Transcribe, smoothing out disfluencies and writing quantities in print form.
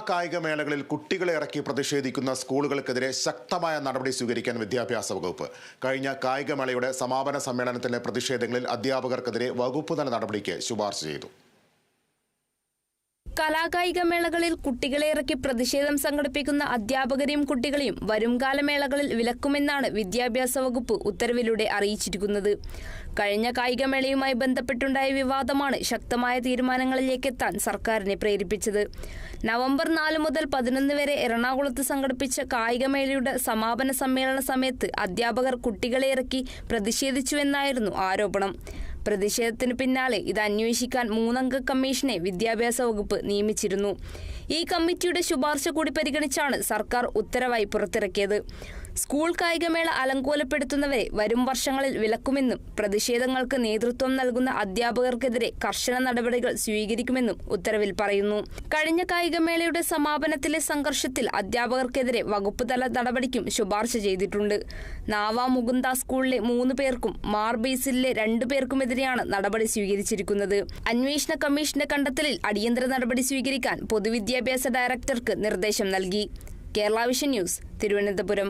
കായിക മേളകളിൽ കുട്ടികളെ ഇറക്കി പ്രതിഷേധിക്കുന്ന സ്കൂളുകൾക്കെതിരെ ശക്തമായ നടപടി സ്വീകരിക്കാൻ വിദ്യാഭ്യാസ വകുപ്പ്. കഴിഞ്ഞ കായികമേളയുടെ സമാപന സമ്മേളനത്തിലെ പ്രതിഷേധങ്ങളിൽ അധ്യാപകർക്കെതിരെ വകുപ്പ് തല നടപടിക്ക് ശുപാർശ ചെയ്തു. കലാകായിക മേളകളിൽ കുട്ടികളെ ഇറക്കി പ്രതിഷേധം സംഘടിപ്പിക്കുന്ന അധ്യാപകരെയും കുട്ടികളെയും വരുംകാല മേളകളിൽ വിലക്കുമെന്നാണ് വിദ്യാഭ്യാസ വകുപ്പ് ഉത്തരവിലൂടെ അറിയിച്ചിരിക്കുന്നത്. കഴിഞ്ഞ കായികമേളയുമായി ബന്ധപ്പെട്ടുണ്ടായ വിവാദമാണ് ശക്തമായ തീരുമാനങ്ങളിലേക്കെത്താൻ സർക്കാരിനെ പ്രേരിപ്പിച്ചത്. നവംബർ 4 മുതൽ 11 വരെ എറണാകുളത്ത് സംഘടിപ്പിച്ച കായികമേളയുടെ സമാപന സമ്മേളന സമയത്ത് അധ്യാപകർ കുട്ടികളെ ഇറക്കി പ്രതിഷേധിച്ചുവെന്നായിരുന്നു ആരോപണം. പ്രതിഷേധത്തിന് പിന്നാലെ ഇത് അന്വേഷിക്കാൻ 3 അംഗ കമ്മീഷനെ വിദ്യാഭ്യാസ വകുപ്പ് നിയമിച്ചിരുന്നു. ഈ കമ്മിറ്റിയുടെ ശുപാർശ കൂടി പരിഗണിച്ചാണ് സർക്കാർ ഉത്തരവായി പുറത്തിറക്കിയത്. സ്കൂൾ കായികമേള അലങ്കോലപ്പെടുത്തുന്നവരെ വരും വർഷങ്ങളിൽ വിലക്കുമെന്നും പ്രതിഷേധങ്ങൾക്ക് നേതൃത്വം നൽകുന്ന അധ്യാപകർക്കെതിരെ കർശന നടപടികൾ സ്വീകരിക്കുമെന്നും ഉത്തരവിൽ പറയുന്നു. കഴിഞ്ഞ കായികമേളയുടെ സമാപനത്തിലെ സംഘർഷത്തിൽ അധ്യാപകർക്കെതിരെ വകുപ്പ് തല നടപടിക്കും ശുപാർശ ചെയ്തിട്ടുണ്ട്. നാവ മുകുന്ദ സ്കൂളിലെ 3 പേർക്കും മാർബേസിലെ 2 പേർക്കുമെതിരെയാണ് നടപടി സ്വീകരിച്ചിരിക്കുന്നത്. അന്വേഷണ കമ്മീഷന്റെ കണ്ടെത്തലിൽ അടിയന്തര നടപടി സ്വീകരിക്കാൻ പൊതുവിദ്യാഭ്യാസ ഡയറക്ടർക്ക് നിർദ്ദേശം നൽകി. Kerala vision news, Thiruvananthapuram.